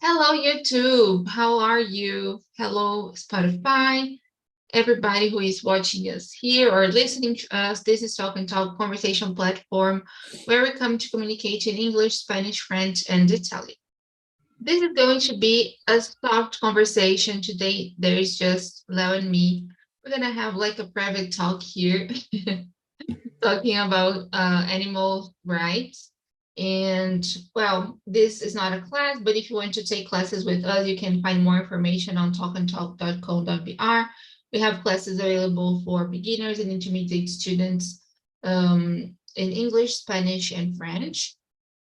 Hello, YouTube. How are you? Hello, Spotify. Everybody who is watching us here or listening to us, this is Talk and Talk conversation platform where we come to communicate in English, Spanish, French, and Italian. This is going to be a soft conversation today. There is just Leo and me. We're gonna have like a private talk here, talking about animal rights. And well, this is not a class, but if you want to take classes with us, you can find more information on talkandtalk.co.br. We have classes available for beginners and intermediate students in English, Spanish, and French.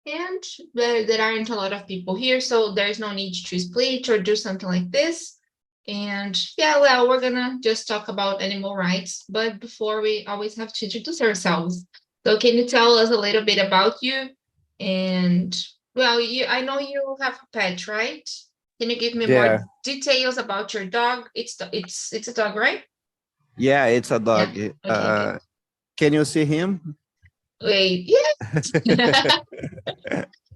And there aren't a lot of people here, so there's no need to split or do something like this. And yeah, well, we're gonna just talk about animal rights, but before we always have to introduce ourselves. So can you tell us a little bit about you? And well, I know you have a pet, right? Can you give me more Yeah, details about your dog? It's a dog, right? yeah, it's a Yeah. dog. Okay, good. Can you see him? Wait, yeah,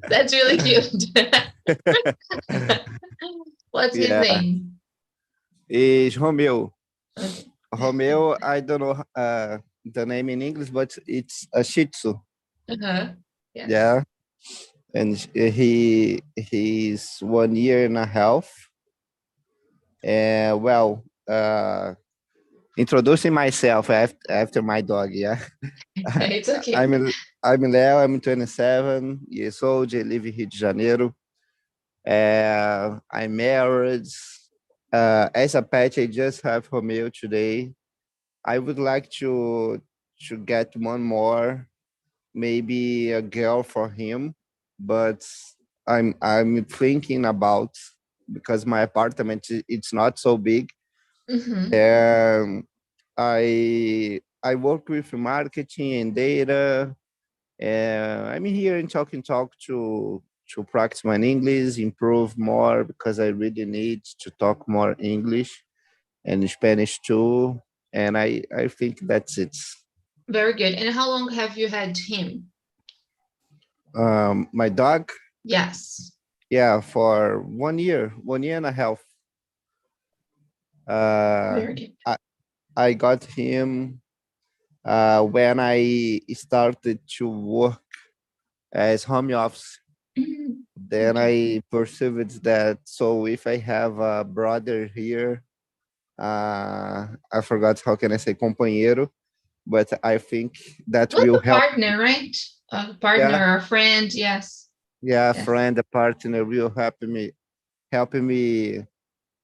that's really cute. What's his Yeah, name? is Romeo. Okay. Romeo, I don't know the name in English, but it's a Shih Tzu. Uh-huh. Yes. Yeah, and he's 1 year and a half. And well, introducing myself after my dog. Yeah, It's okay. I'm I'm Leo. I'm 27 years old. I live in Rio de Janeiro. I'm married. As a pet, I just have Romeo today. I would like to get one more, maybe a girl for him, but I'm thinking about because my apartment it's not so big. Mm-hmm. Um, I work with marketing and data. I'm here in Talking Talk to practice my English, improve more because I really need to talk more English and Spanish too. And I think that's it. Very good. And how long have you had him? My dog, Yes. yeah, for 1 year, 1 year and a half. Uh, Very good. I, I got him when I started to work as home office. Mhm. Then Okay. I perceived that so if I have a brother here, I forgot how can I say companheiro, but I think that Like will a help. partner, right? A Yeah, partner or a friend. Yes. yeah, a Yes. friend, a partner will helping me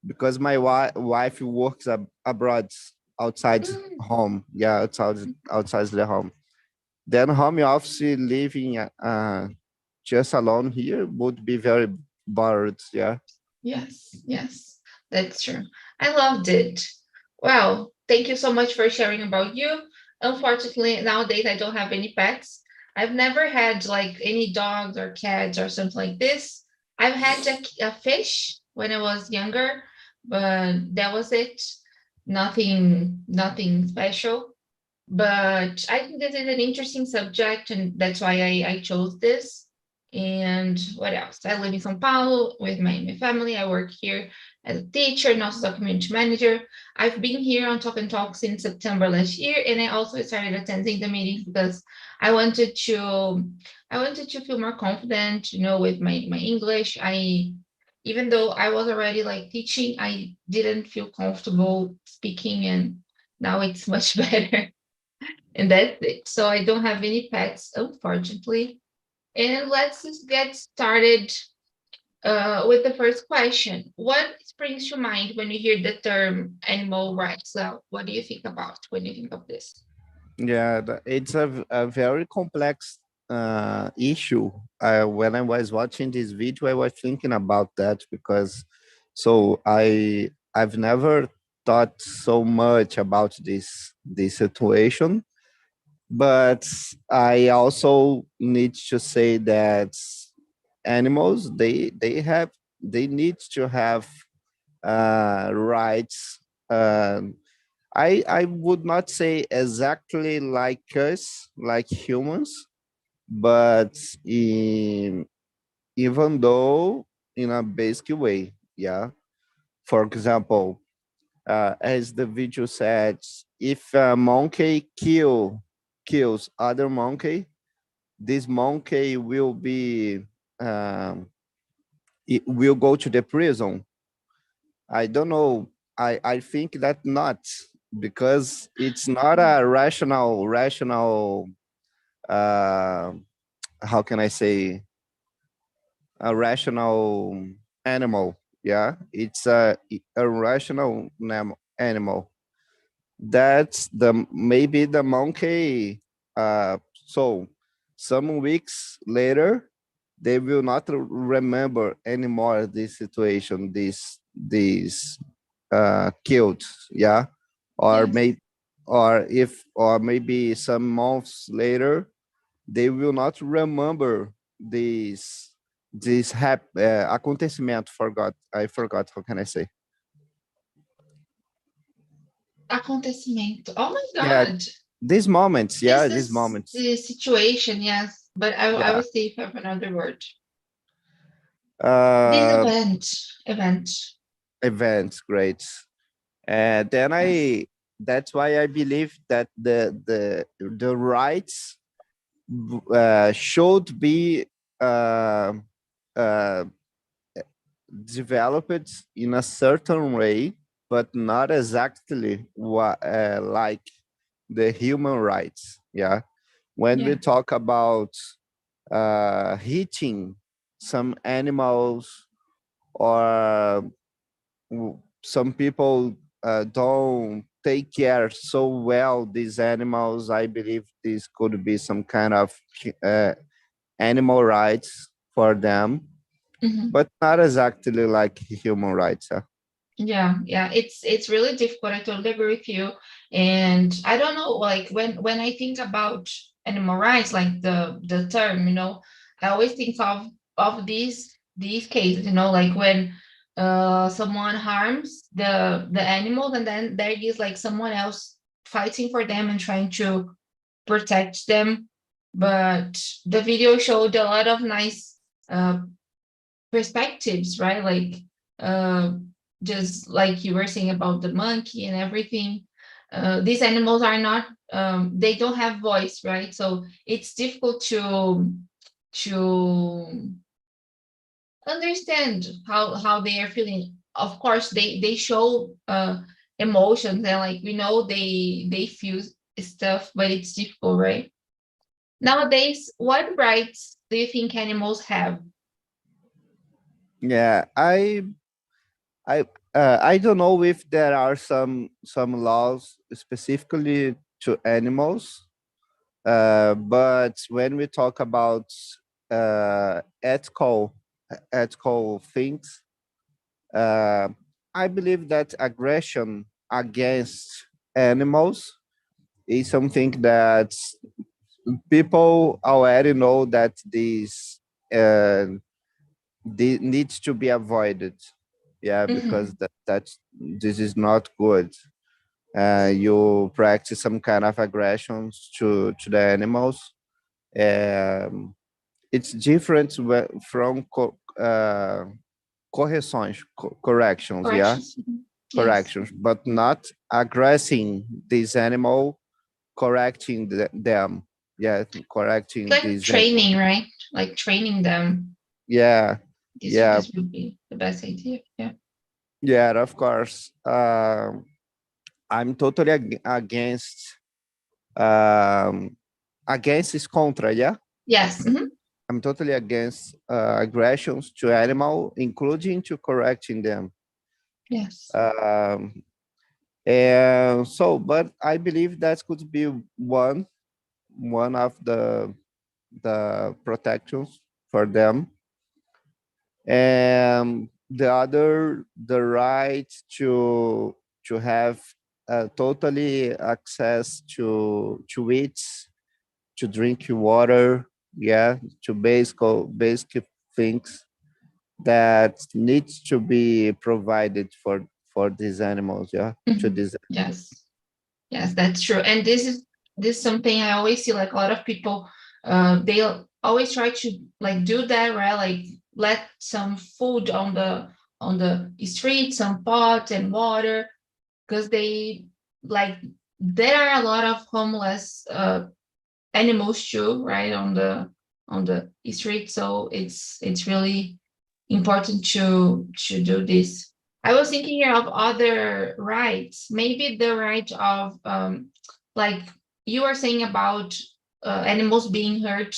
because my wife works abroad outside Mm. home. Yeah, outside the home. Then home office living just alone here would be very bored. Yeah. Yes. Yes. That's true. I loved it. Well, thank you so much for sharing about you. Unfortunately, nowadays I don't have any pets. I've never had like any dogs or cats or something like this. I've had a fish when I was younger, but that was it. Nothing special. But I think this is an interesting subject, and that's why I chose this. And what else? I live in São Paulo with my family. I work here as a teacher and also as a community manager. I've been here on Talk and Talk since September last year, and I also started attending the meetings because I wanted to I wanted to feel more confident, with my English. Even though I was already like teaching, I didn't feel comfortable speaking, and now it's much better. And that's it. So I don't have any pets, unfortunately. And let's just get started with the first question. What springs to mind when you hear the term animal rights? So what do you think about when you think of this? Yeah, it's a very complex issue. When I was watching this video, I was thinking about that because so I've never thought so much about this situation, but I also need to say that animals they need to have rights. I would not say exactly like us, like humans, but even though in a basic way. Yeah. For example, as the video says, if a monkey kills other monkey, this monkey will be it will go to the prison. I don't know. I think that not, because it's not a rational uh, how can I say, a rational animal. Yeah, it's a rational animal. That's the maybe the monkey. So some weeks later, they will not remember anymore this situation. This killed. Yeah, or Yes. may or maybe some months later, they will not remember this acontecimento. Forgot. I forgot. How can I say? Acontecimento. Oh my Yeah, God. these moments. Yeah, This these is moments. the situation, yes. But I Yeah. will see if I have another word. This Uh, event. events. Great. And then Yes. that's why I believe that the rights should be uh, uh, developed in a certain way, but not exactly like the human rights. Yeah, when we Yeah. talk about hitting some animals, or some people don't take care so well these animals, I believe this could be some kind of uh, animal rights for them, Mhm. but not exactly like human rights. Huh? Yeah, it's really difficult. I totally agree with you. And I don't know, like when I think about animal rights, like the term, I always think of these cases, like when someone harms the animals, and then there is like someone else fighting for them and trying to protect them. But the video showed a lot of nice uh, perspectives, right? Like uh, just like you were saying about the monkey and everything. These animals are not, they don't have voice, right? So it's difficult to understand how they are feeling. Of course, they show emotions, and like we know they feel stuff, but it's difficult, right? Nowadays, what rights do you think animals have? Yeah, I I don't know if there are some laws specifically to animals, but when we talk about ethical things, uh, I believe that aggression against animals is something that people already know that uh, needs to be avoided. Yeah, because Mhm. this is not good. You practice some kind of aggressions to the animals. Um, it's different from corrections, corrections. Yeah, Corrections. Mhm. Yes. corrections, but not aggressing this animal, correcting them. Yeah, It's correcting like these animals. training, right? Like training them. Yeah, This yeah, this would be the best idea. Yeah. yeah. Of course, I'm totally um, against is contra. Yeah, Yes. Mhm. I'm totally against aggressions to animal, including to correcting them. Yes. Um, and so, but I believe that could be one of the protections for them, and the other, the right to have totally access to eat, to drink water. Yeah, to basic things that needs to be provided for these animals. Yeah, to Mhm. these animals. Yes. Yes, that's true. And this is something I always see, like a lot of people, they always try to like do that, right? let some food on the street, some pot and water, because they like there are a lot of homeless animals too, right, on the street. So it's really important to do this. I was thinking here of other rights, maybe the right of like you were saying about animals being hurt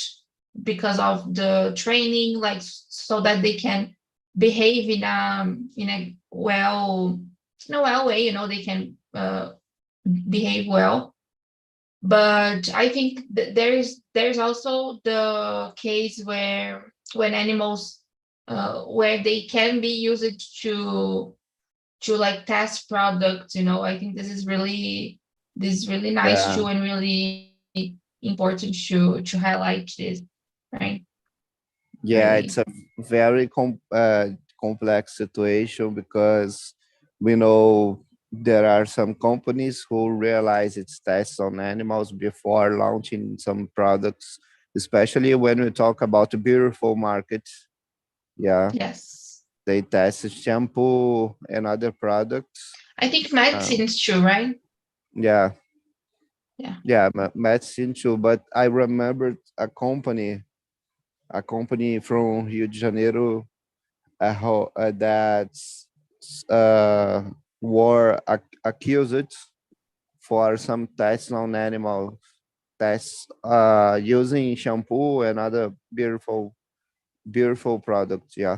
because of the training, like so that they can behave in a well way, they can behave well. But I think that there's also the case where when animals where they can be used to like test products. I think this is really nice Yeah. too, and really important to highlight this, right? Yeah, it's Really. a very complex situation because we know there are some companies who realize it's tests on animals before launching some products, especially when we talk about beautiful markets. Yeah, Yes. they test shampoo and other products. I think Um, medicines too, right? yeah, Yeah. yeah, medicine too. But I remembered a company from Rio de Janeiro that uh, were accused for some tests on animal tests using shampoo and other beautiful products. Yeah,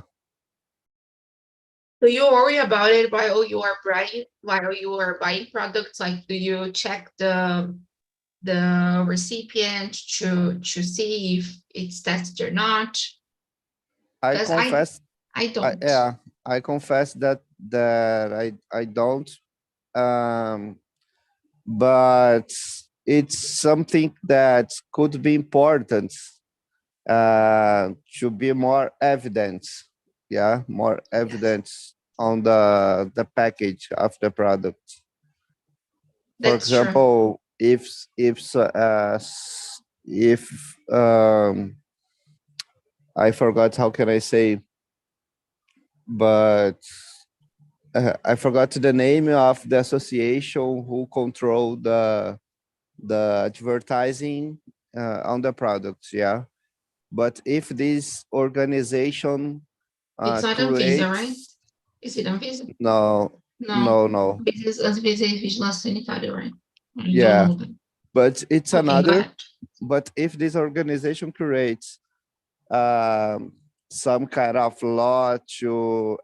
Do you worry about it while you are buying products? Like, do you check the recipient to see if it's tested or not? I Because I confess. I I, don't. yeah, I confess that I don't. Um, but it's something that could be important to be more evidence. Yeah, more Yes, evidence on the package of the product. For that's true. example, if I forgot how can I say, but I forgot the name of the association who control the advertising on the products. Yeah, but if this organization It's not Anvisa, right? creates Is it Anvisa? no No, no Anvisa is Vigilância Sanitária, right? I don't yeah, know that. but it's Okay, go another. ahead. But if this organization creates um, some kind of law to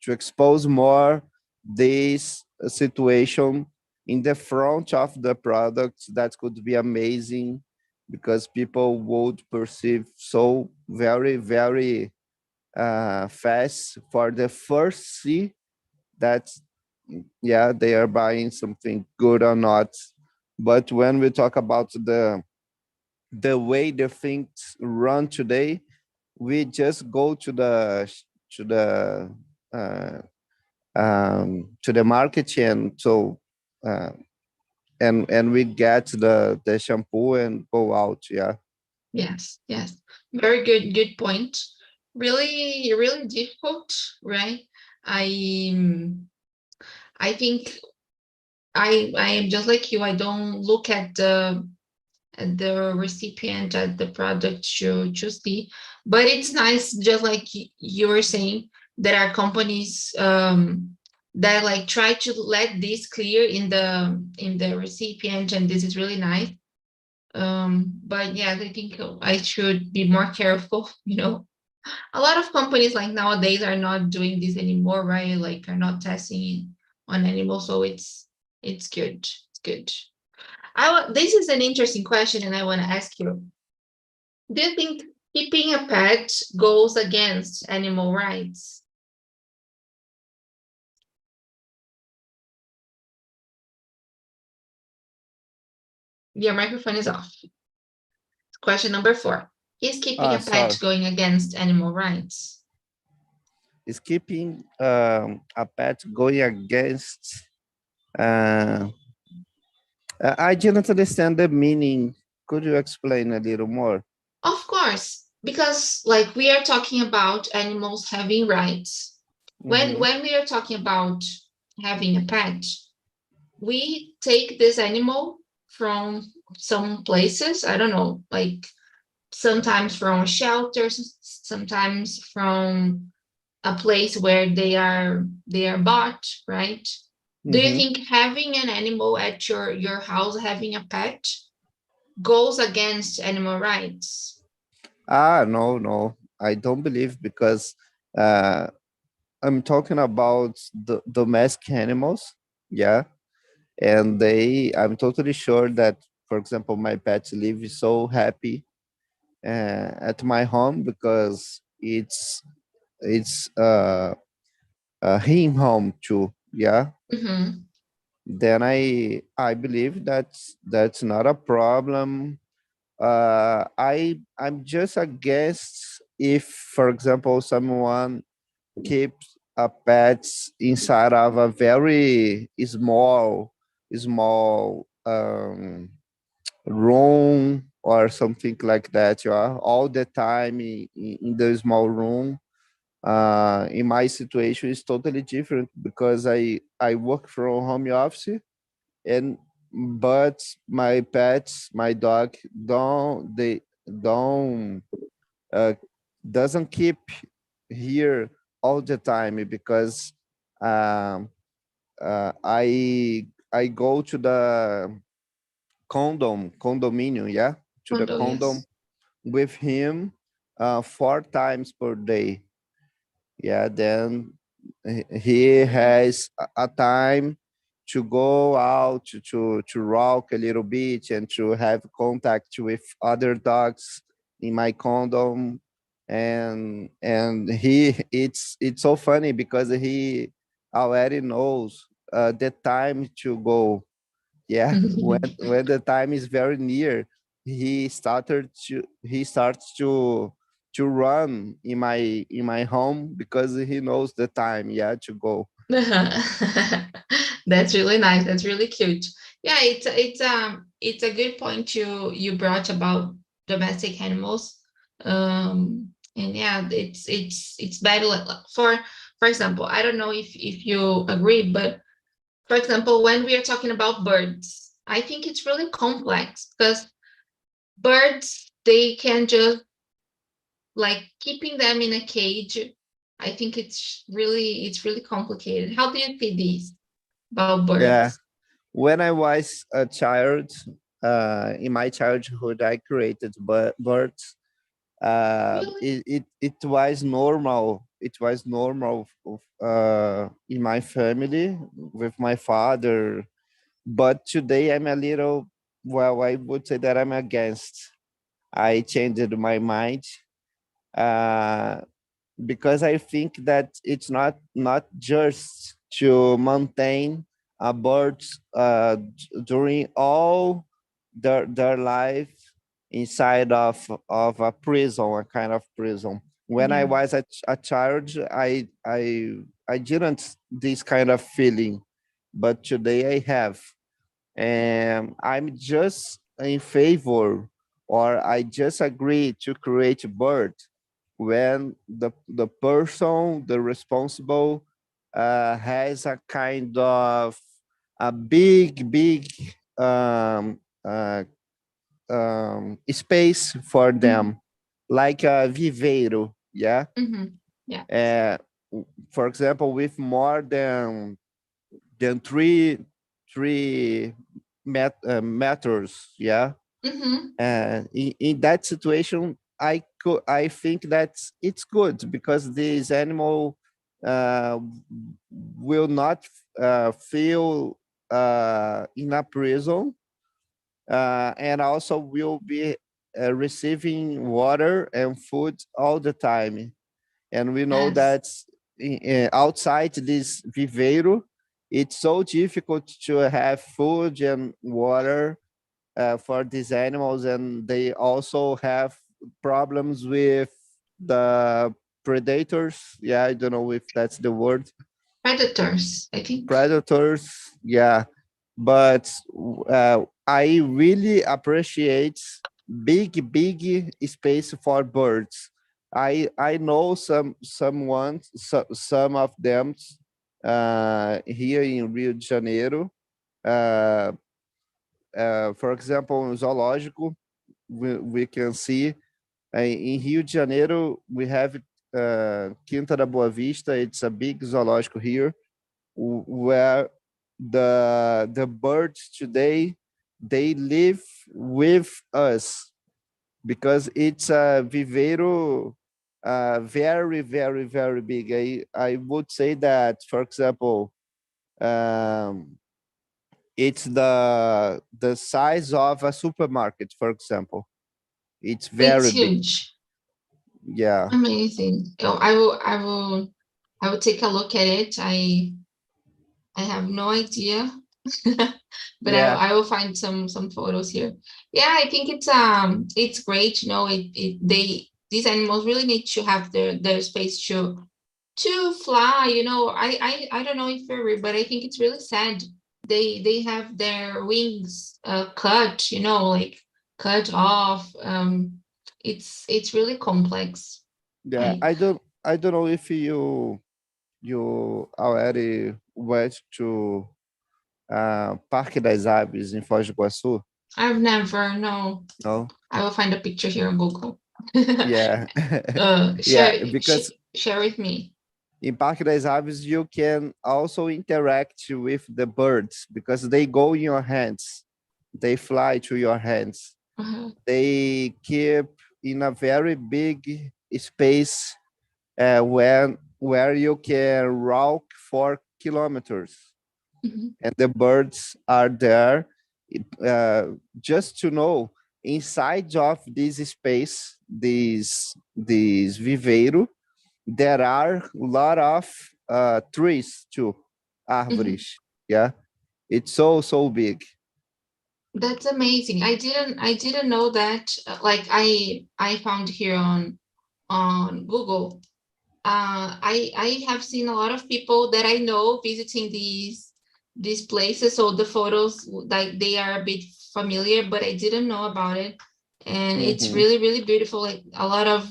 expose more this situation in the front of the product, that could be amazing because people would perceive so very fast for the first see that yeah, they are buying something good or not. But when we talk about the way the things run today, we just go to the uh, to the market, and so uh, and we get the shampoo and go out. Yeah, Yes, yes. Very good point. Really, really difficult, right? I I think I am just like you. I don't look at the recipient, at the product to see. But it's nice, just like you were saying, there are companies that like try to let this clear in the recipient, and this is really nice. But yeah, I think I should be more careful. A lot of companies like nowadays are not doing this anymore, right? Like are not testing it on animals, so it's good. It's good. This is an interesting question, and I want to ask you: do you think keeping a pet goes against animal rights? Your microphone is off. Question number 4: is keeping a pet sorry, going against animal rights? is keeping a pet going against uh, I didn't understand the meaning. Could you explain a little more? Of course. because like we are talking about animals having rights. Mm-hmm. When we are talking about having a pet, we take this animal from some places, I don't know, like sometimes from a shelter, sometimes from a place where they are bought, right? Do you Mm-hmm. think having an animal at your house, having a pet, goes against animal rights? No, no, I don't believe because uh, I'm talking about the domestic animals. Yeah, and I'm totally sure that, for example, my pet live so happy at my home because it's him home too. Yeah, Mm-hmm. then I believe that's not a problem. I'm just against if, for example, someone keeps a pet inside of a very small room or something like that. Yeah, all the time in the small room. In my situation, is totally different because I work from home office, and but my pets, my dog, don't uh, doesn't keep here all the time because um, I go to the condominium, yeah, to the Condo, condom yes. with him 4 times per day. Yeah, then he has a time to go out to walk a little bit and to have contact with other dogs in my condom. And it's so funny because he already knows the time to go. Yeah, when the time is very near, he starts to run in my home because he knows the time, yeah, to go. That's really nice. That's really cute. Yeah, it's a good point you brought about domestic animals. And yeah, it's better for example, I don't know if you agree, but for example, when we are talking about birds, I think it's really complex because birds, they can just like keeping them in a cage. I think it's really complicated. How do you see these about Yeah, birds? when I was a child, in my childhood, I created birds. Really? It was normal. It was normal in my family with my father. But today I'm a little, well, I would say that I'm against. I changed my mind uh, because I think that it's not just to maintain a bird during all their life inside of a prison, a kind of prison. When I Yeah. was a child, I didn't this kind of feeling, but today I have, and I'm just in favor, or I just agree to create a bird when the person, the responsible, has a kind of a big um, uh, space for Mhm. them, like a viveiro, yeah. Mhm. Yeah. Uh, for example, with more than three meters, yeah. Mhm. In that situation, I think that it's good because this animal uh, will not feel in a prison, and also will be receiving water and food all the time. And we know Yes. that outside this viveiro, it's so difficult to have food and water for these animals, and they also have problems with the predators. Yeah, I don't know if that's the word. Predators, I think. Predators. Yeah, but I really appreciate. big space for birds. I know some of them here in Rio de Janeiro. Uh, for example, in zoológico, we can see in Rio de Janeiro we have Quinta da Boa Vista. It's a big zoológico here where the birds today they live with us because it's a viveiro very big. I would say that, for example, um, it's the size of a supermarket, for example. It's It's very big. huge. Yeah. Amazing. Oh, I will take a look at it. I have no idea, but Yeah. I will find some photos here. Yeah, I think it's great. You know, they these animals really need to have their space to fly. You know, I don't know if you're, but I think it's really sad. They have their wings cut. You know, like cut off. It's really complex. Yeah. Like I don't know if you already went to Parque das Aves in Foz do Iguaçu. I've never no. No. I will find a picture here on Google. Yeah. Yeah, Share because share with me. in Parque das Aves you can also interact with the birds because they go in your hands. They fly to your hands. Uh-huh. They keep in a very big space where you can walk 4 kilometers Mhm. and the birds are there. Just to know, inside of this space, this viveiro, there are a lot of trees too, Mhm. árvores. Yeah, it's so big. That's amazing. I didn't know that. Like I found here on Google. I have seen a lot of people that I know visiting these places. So the photos like they are a bit familiar, but I didn't know about it. And it's Mhm. really beautiful. Like a lot of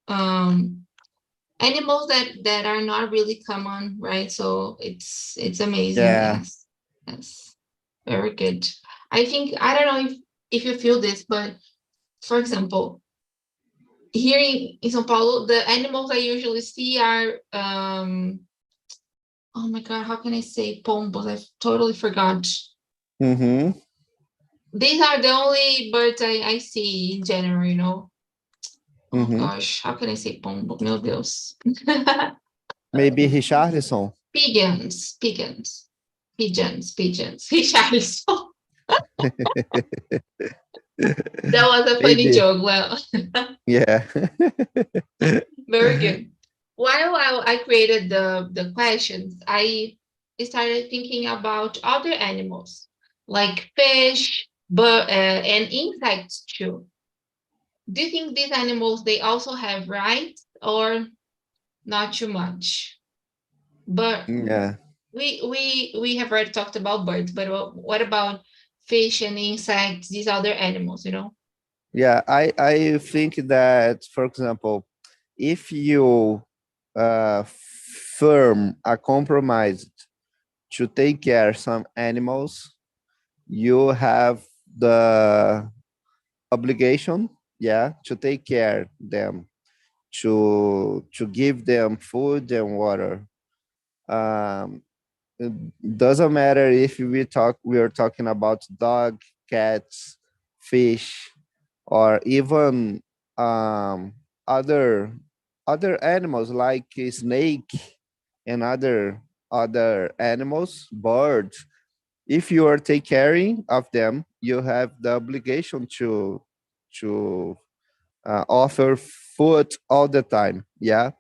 um animals that are not really common, right? So it's amazing. Yeah. Yes, yes, very good. I think I don't know if you feel this, but for example, here in São Paulo, the animals I usually see are oh my god, how can I say pombos? I totally forgot. Mhm. These are the only birds I see in general, you know. Oh Mhm. gosh, how can I say pombo? Meu Deus. Maybe Richarlison. Pigeons, pigeons. Richarlison. That was a funny Maybe. joke. Well, Yeah. very good. While I created the questions, I started thinking about other animals like fish, but and insects too. Do you think these animals they also have rights or not too much? But Yeah. we have already talked about birds, but what about fish and insects? These other animals, you know? Yeah, I think that, for example, if you firm a compromise to take care some animals, you have the obligation, yeah, to take care them, to give them food and water. Um, it doesn't matter if we are talking about dog, cats, fish, or even um, other other animals like a snake and other animals, birds. If you are take caring of them, you have the obligation to offer food all the time. Yeah,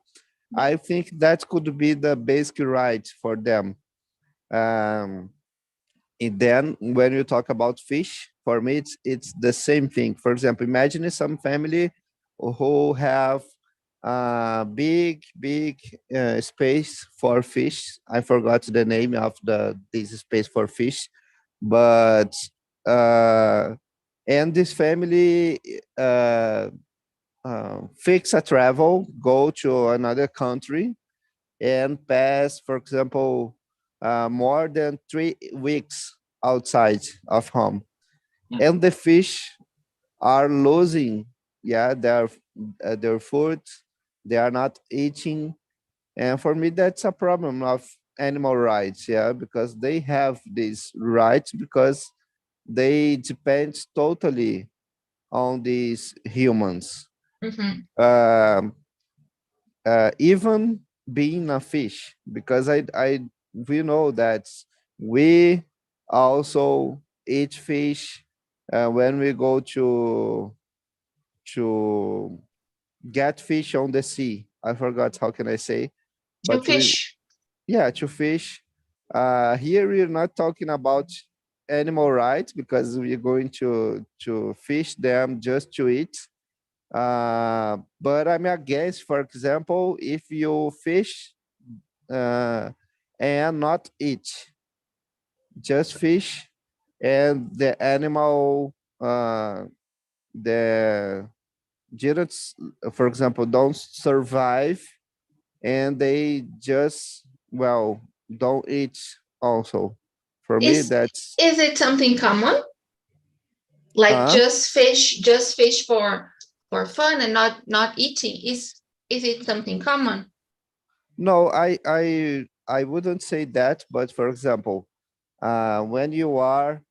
I think that could be the basic right for them. Um, and then when you talk about fish, for me it's the same thing. For example, imagine some family who have a big space for fish. I forgot the name of the this space for fish, but uh, And this family fix a travel, go to another country, and pass, for example, more than 3 weeks outside of home. Yeah. And the fish are losing, their food. They are not eating, and for me, that's a problem of animal rights. Yeah, because they have these rights because they depend totally on these humans. Mhm. Um, Even being a fish, because I we know that we also eat fish when we go to get fish on the sea. I forgot how can I say, To but we fish. yeah, to fish. Here we're not talking about animal rights because we're going to fish them just to eat. But I'm against, for example, if you fish uh, and not eat, just fish, and the animal the didn't, for example, don't survive, and they just don't eat also. For me, Is that's is it something common? Like uh just fish for fun and not eating? Is it something common? no, I wouldn't say that, but for example, when you are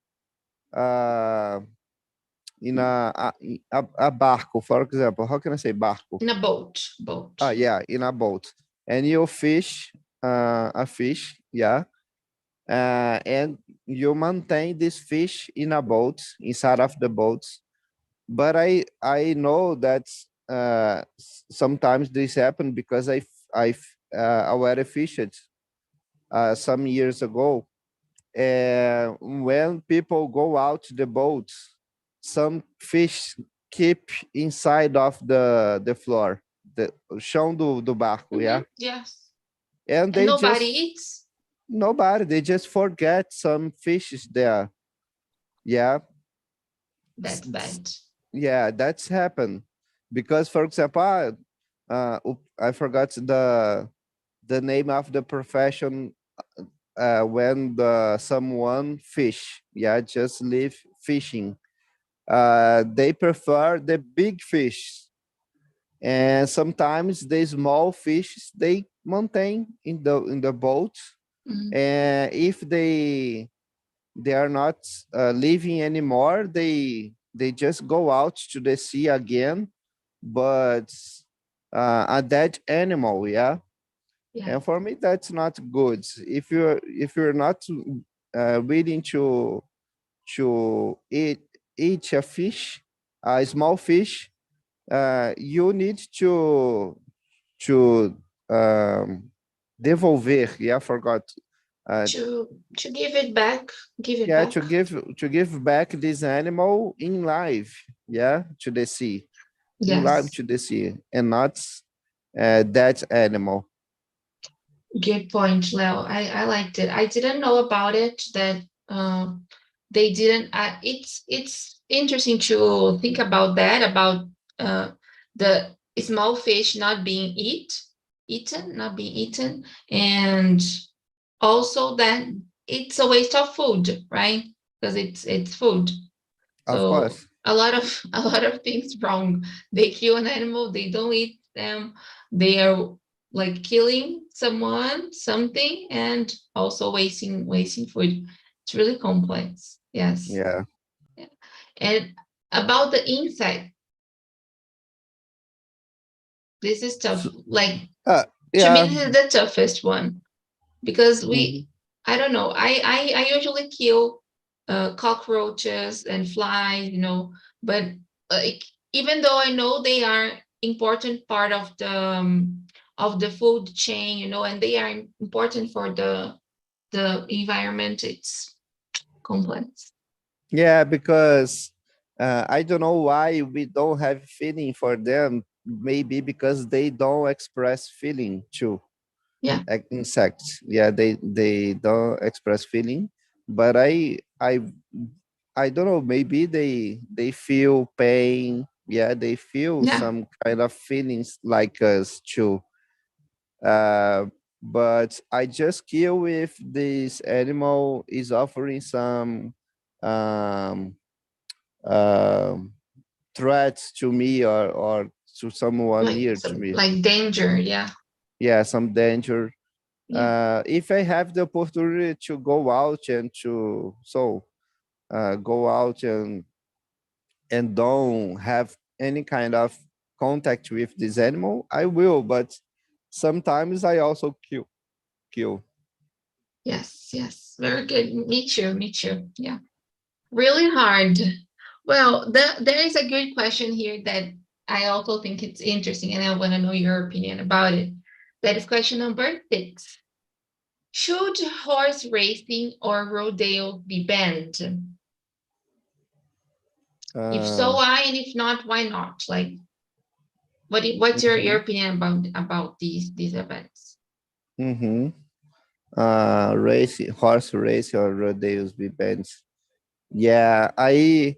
uh in a barco, for example, how can I say barco? In a boat. Yeah, in a boat, and you fish a fish, yeah, and you maintain this fish in a boat, inside of the boat. But I know that sometimes this happen because I already fished some years ago. When people go out to the boats, some fish keep inside of the floor, the chão do barco, yeah, Yes. and And they nobody just eats? nobody, they just forget some fishes there, yeah. That's bad. Yeah, that's happened because, for example, I forgot the name of the profession when someone fish, yeah, just live fishing. They prefer the big fish, and sometimes the small fish they maintain in the boat. Mhm. And if they are not living anymore, they just go out to the sea again, but a dead animal, yeah. Yeah. And for me, that's not good. If you're not willing to eat a fish, a small fish, you need to devolver. Yeah, I forgot. Uh, To give it back, give it yeah, back. to give back this animal in life. Yeah, to the sea, in life Yes. to the sea, and not that animal. Good point, Leo. I liked it. I didn't know about it that they didn't. It's interesting to think about that about the small fish not being eaten, not being eaten, and also that it's a waste of food, right? Because it's food. Of So course, a lot of a lot of things wrong. They kill an animal, they don't eat them. They are like killing someone, something, and also wasting food. It's really complex. Yes. yeah. Yeah. And about the insect, this is tough. So, Like to me, yeah. this is the toughest one because Mhm. I don't know. I usually kill cockroaches and flies, but like even though I know they are important part of the food chain, and they are important for the environment, it's complex. Yeah, because I don't know why we don't have feeling for them. Maybe because they don't express feeling too. Yeah. Like insects, yeah, they don't express feeling. But I I don't know, maybe they feel pain. Yeah, they feel Yeah. some kind of feelings like us too. Uh, but I just kill if this animal is offering some um, um, threats to me or to someone Like near to some me. like danger. Yeah. Yeah, some danger. Yeah. If I have the opportunity to go out and to go out and don't have any kind of contact with this animal, I will. But sometimes I also kill. Yes. Yes. Very good. Me too. Me too. Yeah. Really hard. Well, there is a good question here that I also think it's interesting, and I want to know your opinion about it. That is question number 6. Should horse racing or rodeo be banned? If so, Uh, why? And if not, why not? Like, what's your mhm, opinion about these events? mhm. Horse race or rodeos events. Yeah, I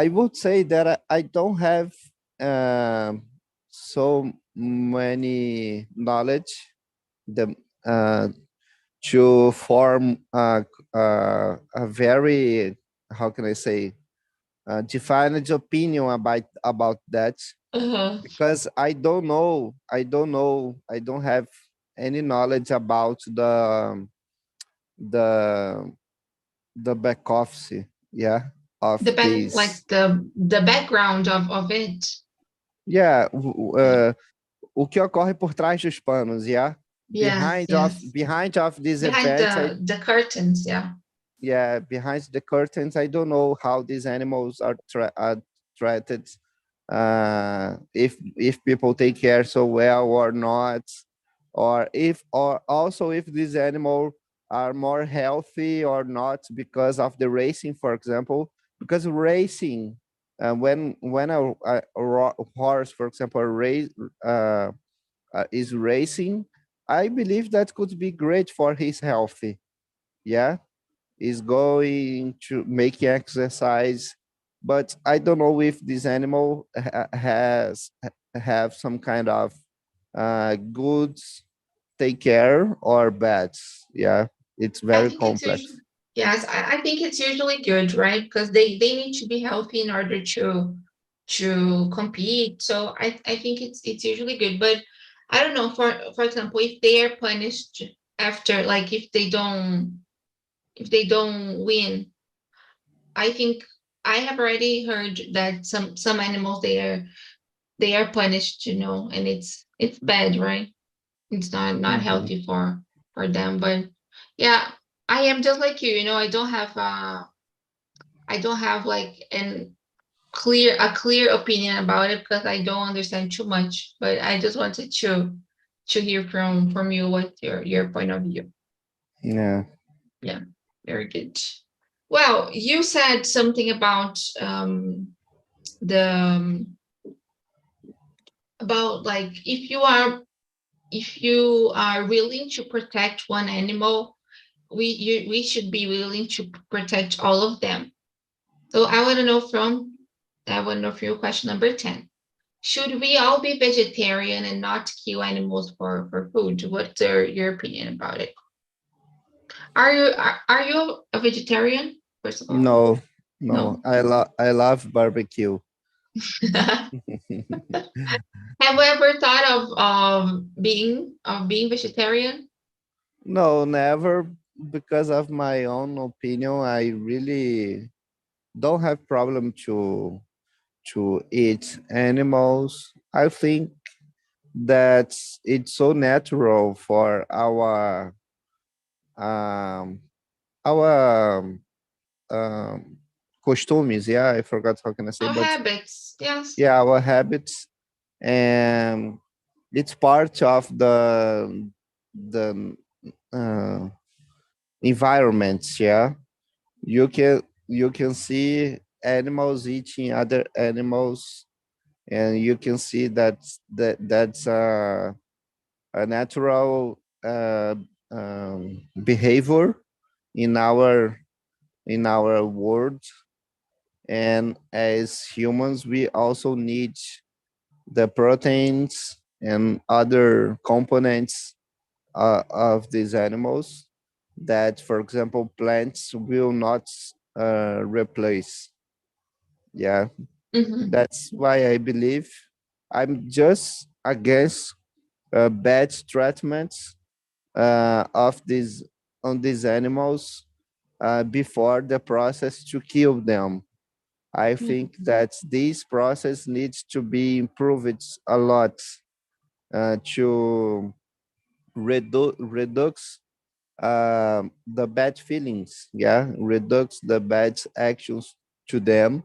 would say that I don't have so many knowledge the to form a very, how can I say, defined opinion about that, Uh-huh. because I don't have any knowledge about the the back office, yeah, of The back, like this. the background of it. Yeah, Yeah. o que ocorre por trás dos panos, yeah. Yes, yes. Behind of this Behind event, the curtains, yeah. yeah, behind the curtains, I don't know how these animals are treated, if people take care so well or not, or also if these animals are more healthy or not because of the racing, for example. Because racing, when a horse, for example, uh, is racing, I believe that could be great for his health. Yeah, is going to make exercise, but I don't know if this animal have some kind of good take care or bad. Yeah, it's I very think it's usually, complex. yes, I think it's usually good, right? Because they need to be healthy in order to compete. So I think it's usually good. But I don't know, for example, if they are punished after, like if they don't win, I think I have already heard that some animals they are punished, and it's bad, right? It's not Mhm. healthy for them. But yeah, I am just like you. I don't have like a clear opinion about it because I don't understand too much. But I just wanted to hear from you what's your point of view. Yeah. Yeah, very good. Well, you said something the about like if you are willing to protect one animal, we should be willing to protect all of them. So I want to know from you question number 10. Should we all be vegetarian and not kill animals for food? What's your opinion about it? Are you a vegetarian, first of all? No, no, No. I love barbecue. Have you ever thought of being vegetarian? No, never. Because of my own opinion, I really don't have problem to eat animals. I think that it's so natural for um our costumes. Yeah, I forgot how can I say, Our but habits, yes. yeah, our habits, and it's part of the uh, environment. Yeah, you can see animals eating other animals, and you can see that's a natural behavior in our world. And as humans, we also need the proteins and other components of these animals that, for example, plants will not replace. Yeah, Hmm. that's why I believe I'm just against bad treatments of these on these animals before the process to kill them. I think that this process needs to be improved a lot to reduce the bad feelings, yeah, reduce the bad actions to them.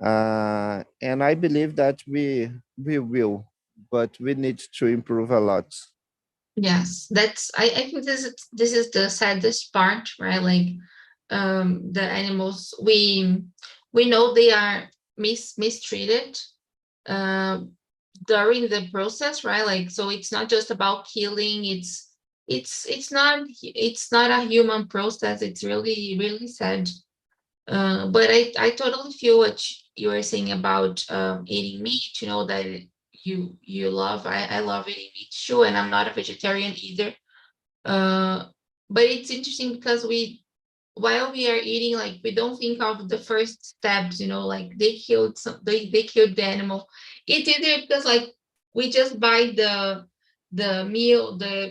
And I believe that we will, but we need to improve a lot. Yes, I think this is the saddest part, right? Like the animals, we know they are mistreated um during the process, right? Like, so it's not just about killing, it's not a human process. It's really, really sad. But I totally feel what you were saying about eating meat. You know that you love. I love eating meat too, and I'm not a vegetarian either. Uh, but it's interesting because while we are eating, like, we don't think of the first steps. Like, they killed the animal. It's either because, like, we just buy the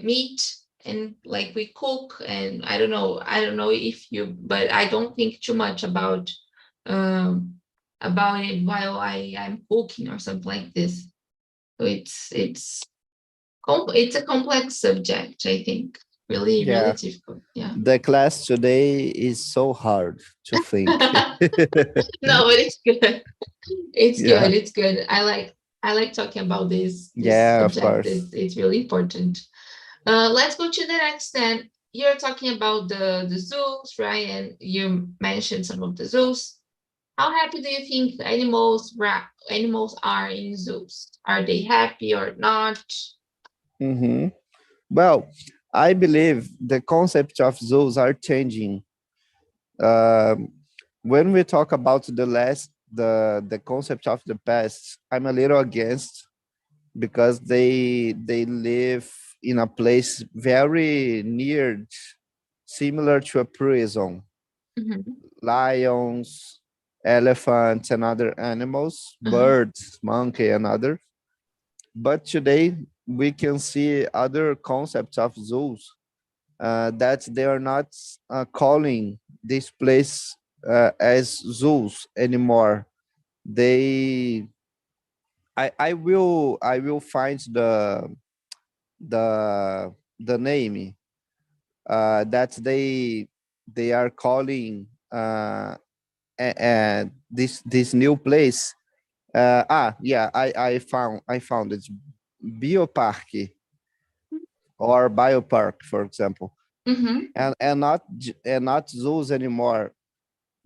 meat, and, like, we cook, and I don't know if you, but I don't think too much um about it while I'm cooking or something like this. So it's a complex subject, I think. Really, really Yeah, difficult. Yeah. the class today is so hard to think. No, but it's good. It's Yeah, good. It's good. I like talking about this yeah, of subject. course. It's really important. Let's go to the next then. You're talking about the zoos, right? And you mentioned some of the zoos. How happy do you think animals are in zoos? Are they happy or not? Hmm. Well, I believe the concept of zoos are changing. Um, when we talk about the concept of the past, I'm a little against because they live in a place very near, similar to a prison. Mhm, Lions, elephants, and other animals, uh-huh, birds, monkey, and other. But today we can see other concepts of zoos that they are not calling this place as zoos anymore. They, I will find the the name that they are calling this new place. Yeah, I found it, biopark or biopark, for example, mhm. and not zoos anymore,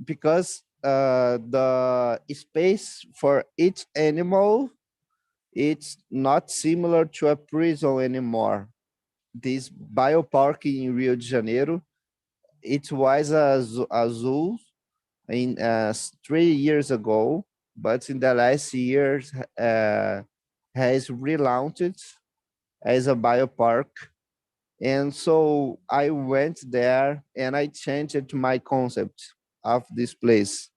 because the space for each animal, it's not similar to a prison anymore. This biopark in Rio de Janeiro, it was a zoo in 3 years ago, but in the last years has relaunched as a biopark. And so I went there and I changed my concept of this place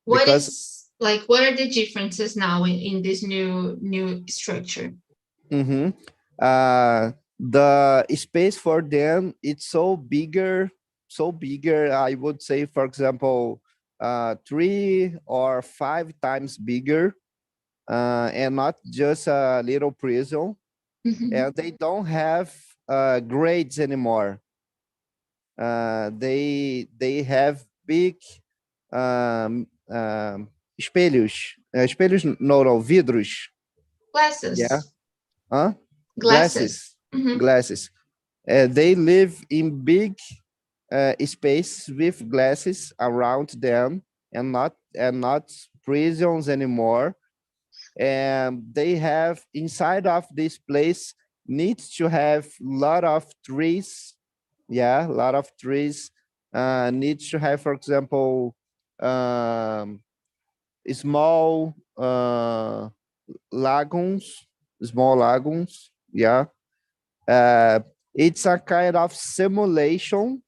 because What are the differences now in this new structure? mhm, the space for them, it's so bigger. I would say, for example, 3 or 5 times bigger, and not just a little prison. Mhm. And they don't have grades anymore. They have big um, espelhos. Espelhos, no, no, vidros. Yeah, Glasses. huh? Glasses. Glasses, Mhm. glasses. They live in big space with glasses around them, and not prisons anymore. And they have inside of this place needs to have lot of trees. Yeah, a lot of trees. Needs to have, for example, um, small lagoons, small lagoons. Yeah, uh, it's a kind of simulation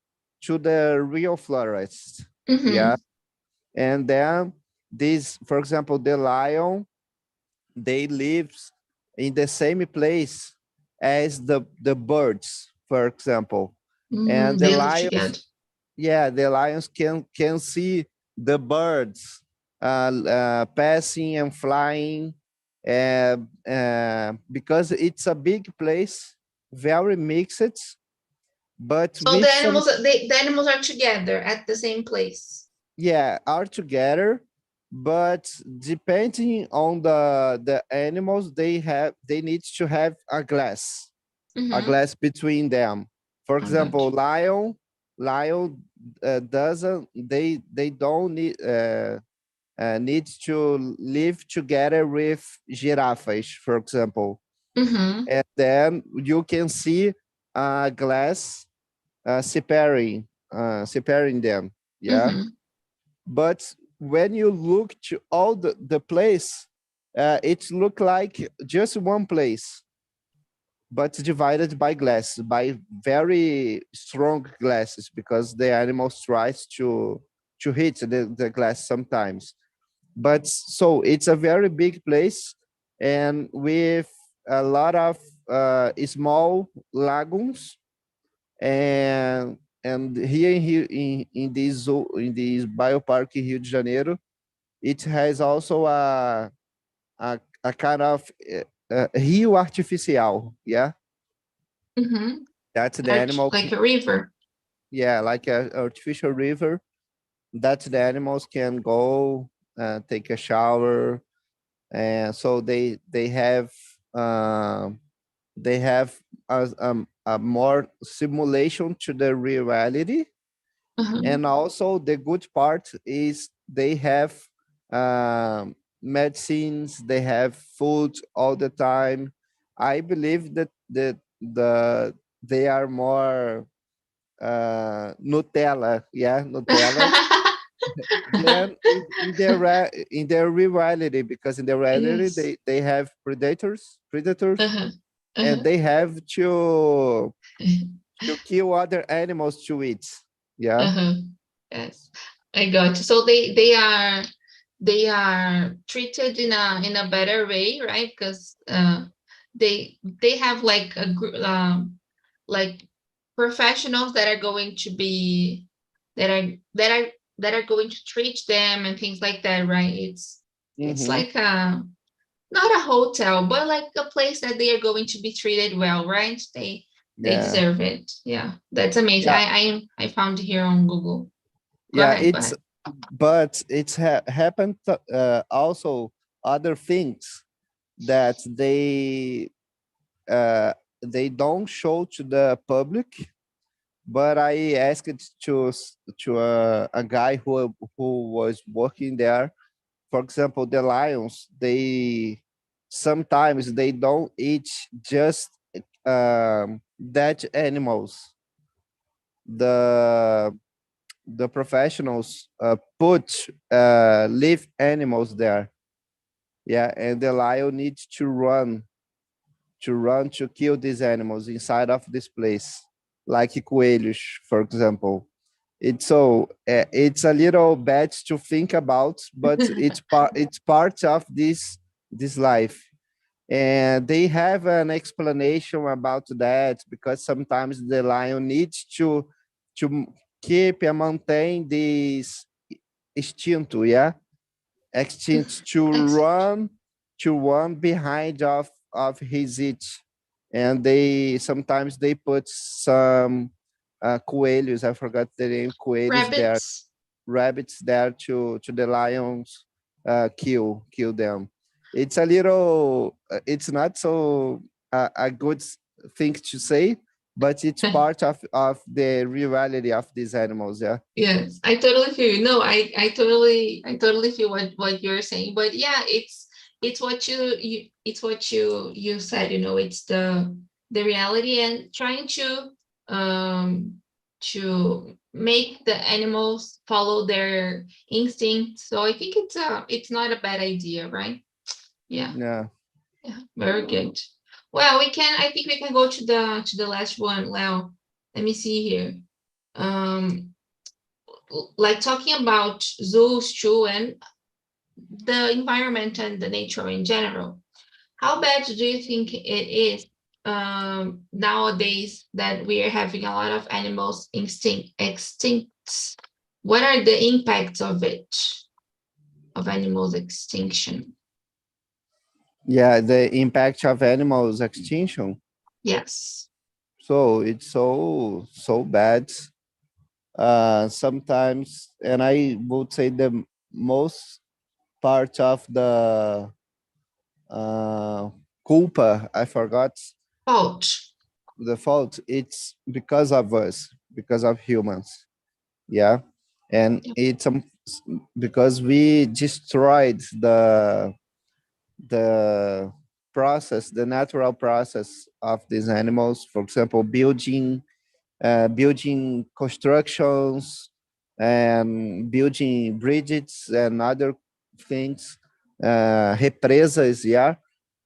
to the real forest. Yeah, Mm-hmm. and then this, for example, the lion, they live in the same place as the birds, for example, and the They live lions, together. yeah, the lions can see the birds passing and flying, because it's a big place, very mixed, but So the with some, animals, the animals are together at the same place. yeah, are together, but depending on the animals, they need to have a Mm-hmm. glass between them. For I got example, lion doesn't, they don't need to live together with giraffes, for example, you. Mm-hmm. and then you can see a glass separating them. Yeah, Mm-hmm. but when you look to all the place, it look like just one place, but divided by glass, by very strong glasses, because the animals tries to hit the glass sometimes. But so it's a very big place, and with a lot of small lagoons, and here in this zoo, in this biopark in Rio de Janeiro, it has also a kind of rio artificial. Yeah, Mm-hmm. that's the animal. Like a river. Yeah, like a artificial river that the animals can go take a shower, and so they have a more simulation to the reality. Uh-huh. And also the good part is they have medicines, they have food all the time. I believe that they are more Nutella, yeah, Nutella, than in their real reality, because in their reality Yes. they have predators, Uh-huh. and Uh-huh. they have to kill other animals to eat. Yeah. Uh-huh. Yes. I got you. So they are treated in a better way, right? Because they have like a group, like professionals that are going to be that are that are that are going to treat them and things like that, right? It's Hmm. like a not a hotel, but like a place that they are going to be treated well, right? They Yeah. deserve it. Yeah, that's amazing. Yeah. I found it here on Google. Go Yeah. ahead, go It's ahead. but it's happened also other things that uh, they don't show to the public. But I asked to a guy who was working there. For example, the lions, they sometimes they don't eat just dead animals. The the professionals put live animals there. Yeah, and the lion needs to kill these animals inside of this place, like coelhos, for example. It's a little bad to think about, but it's part of this life. And they have an explanation about that, because sometimes the lion needs to keep and maintain this instinct, yeah, extinct, Excellent. to run behind of his it. And they sometimes they put some coelhos, I forgot the name, coelhos there, Rabbits. rabbits there to the lions kill them. It's a little it's not so a good thing to say, but it's part of the reality of these animals. Yeah. Yes, I totally feel you. No, I totally feel what you're saying. But yeah, it's what it's what you said, it's the reality and trying to um to make the animals follow their instincts. So I think it's not a bad idea, right? Yeah, Yeah. yeah, very good. Well, I think we can go to the last one, Leo. Let me see here. Um, like talking about zoos too, and the environment and the nature in general. How bad do you think it is nowadays that we are having a lot of animals extinct? What are the impacts of it, of animals extinction? Yeah, the impact of animals extinction. Yes. So it's so bad. Sometimes, and I would say the most part of the culpa, I forgot Fault. the fault. It's because of us, because of humans. Yeah, and it's because we destroyed the process, the natural process of these animals. For example, building constructions and building bridges and other things, represas, yeah.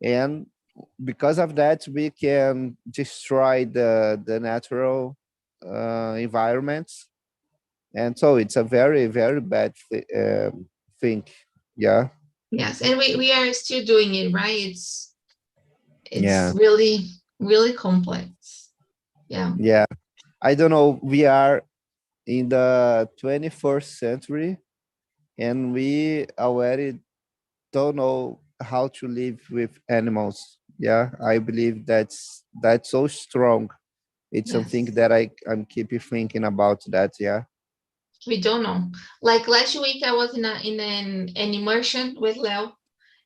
And because of that, we can destroy the natural environments. And so it's a very, very bad thing. Yeah. Yes, and we are still doing it, right? It's Yeah. really really complex. Yeah. Yeah. I don't know. We are in the 21st century and we already don't know how to live with animals. Yeah, I believe that's so strong. It's something Yes. that I'm keep thinking about that. Yeah. We don't know. Like last week, I was in an immersion with Leo,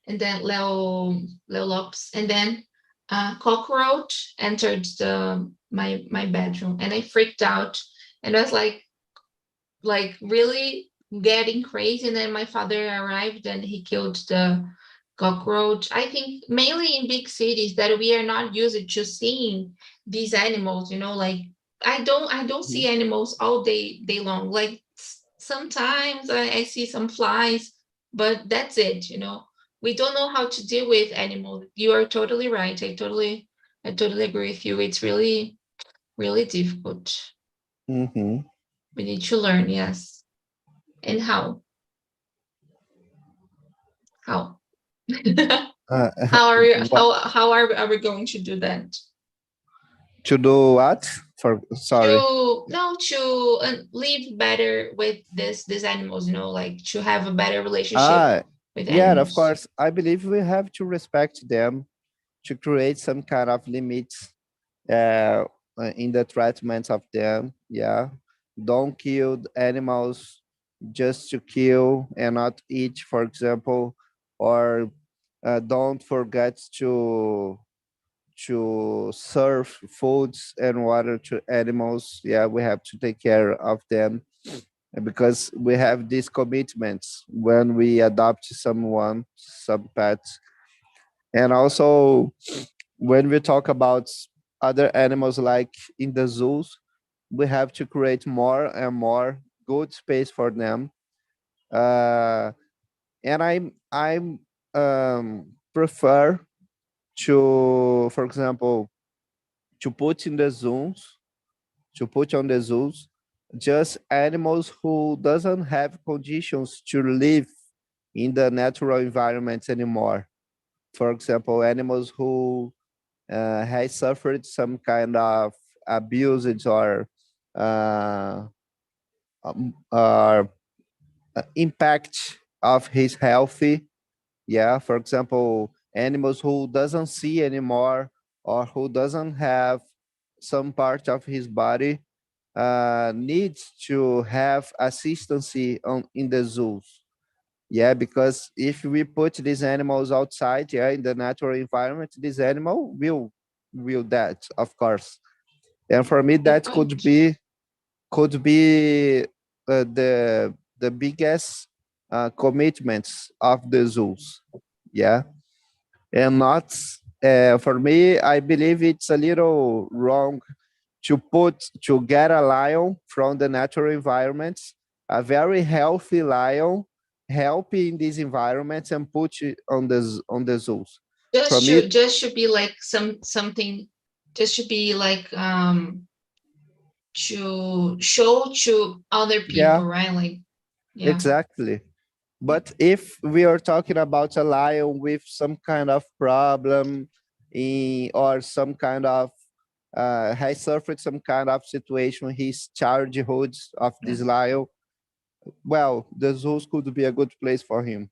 and then Leo Lopes, and then Cockroach entered my bedroom, and I freaked out, and I was like really getting crazy. And then my father arrived, and he killed the cockroach. I think mainly in big cities that we are not used to seeing these animals. Like I don't see Mhm. animals all day long. Like sometimes I see some flies, but that's it. We don't know how to deal with animals. You are totally right. I totally agree with you. It's really, really difficult. Mhm. We need to learn, yes. And how? How? Uh, How are you, what how are we going to do that? to do? What for? Sorry. To live better with these animals, like to have a better relationship Ah, with yeah. Of animals. course, I believe we have to respect them to create some kind of limits uh, in the treatment of them. Yeah, don't kill animals just to kill and not eat, for example, or don't forget to serve foods and water to animals. Yeah, we have to take care of them because we have these commitments when we adopt some pets. And also, when we talk about other animals like in the zoos, we have to create more and more good space for them. Uh, and I'm prefer to, for example, to put in the zoos, to put on the zoos, just animals who doesn't have conditions to live in the natural environments anymore. For example, animals who has suffered some kind of abuse or uh, uh, impact of his healthy. Yeah, for example, animals who doesn't see anymore or who doesn't have some part of his body needs to have assistance in the zoos. Yeah, because if we put these animals outside, yeah, in the natural environment, this animal will that, of course. And for me, Good that point. could be the biggest commitments of the zoos. Yeah, and not for me. I believe it's a little wrong to get a lion from the natural environments, a very healthy lion, helping these environments and put it on the zoos. Just should be like something. Just should be like to show to other people, right? Like, yeah. Exactly. But if we are talking about a lion with some kind of problem or some kind of has suffered some kind of situation, his childhood of this lion, well, the zoos could be a good place for him.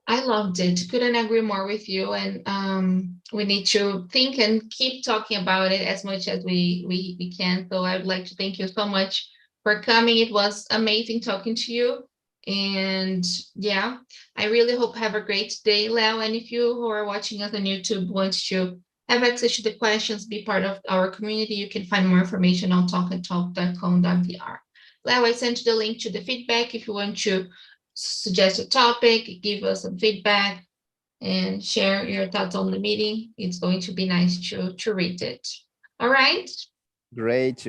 I loved it. Couldn't agree more with you. And we need to think and keep talking about it as much as we can. So I would like to thank you so much for coming. It was amazing talking to you. And yeah, I really hope have a great day, Leo. And if you who are watching us on YouTube want to have access to the questions, be part of our community, you can find more information on talkandtalk.com.br. Leo, I sent you the link to the feedback if you want to suggest a topic, give us some feedback, and share your thoughts on the meeting. It's going to be nice to read it. All right? Great.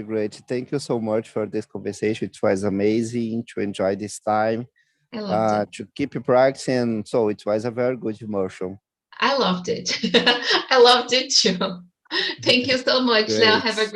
Thank you so much for this conversation. It was amazing to enjoy this time, I loved it. to keep practicing. So it was a very good immersion. I loved it. I loved it too. Thank you so much. Now have a